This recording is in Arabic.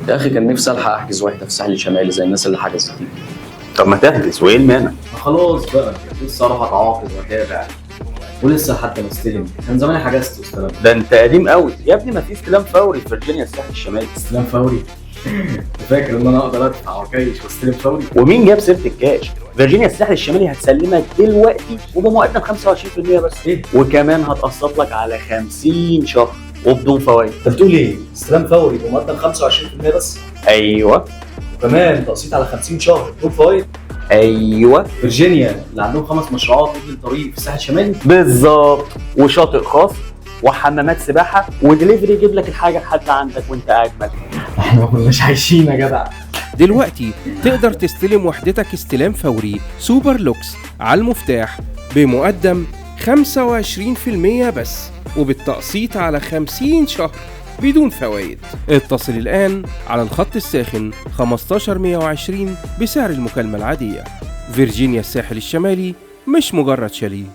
يا اخي كان نفسي الحق احجز واحده في الساحل الشمالي زي الناس اللي حجزت دي. طب ما تحجز وايه المانع؟ خلاص بقى، لسه اروح اتعاقد واتابع ولسه حتى مستلم. كان زماني حجزت واستلمت. ده انت قديم قوي يا ابني، ما في استلام فوري في فيرجينيا الساحل الشمالي. استلام فوري؟ فاكر ان انا اقدر ادفع وكايش واستلم فوري؟ ومين جاب سيره الكاش؟ فيرجينيا الساحل الشمالي هتسلمك دلوقتي وبمقدم 25% بس. ايه؟ وكمان هتقسط لك على 50 شهر وبدون فوائد. انت بتقول ايه؟ استلام فوري بمقدم 25% بس؟ ايوه وكمان تقسيط على 50 شهر بدون فوائد؟ ايوه فيرجينيا اللي عندهم 5 مشروعات ابن الطريق في الساحل الشمالي؟ بالظبط، وشاطئ خاص وحمامات سباحه ودليفري يجيب لك الحاجه لحد عندك وانت قاعد مكانك. احنا ما كناش عايشين يا جدع. دلوقتي تقدر تستلم وحدتك استلام فوري سوبر لوكس على المفتاح بمقدم 25% بس، وبالتقسيط على 50 شهر بدون فوائد. اتصل الآن على الخط الساخن 15120 بسعر المكالمة العادية. فيرجينيا الساحل الشمالي مش مجرد شاليه.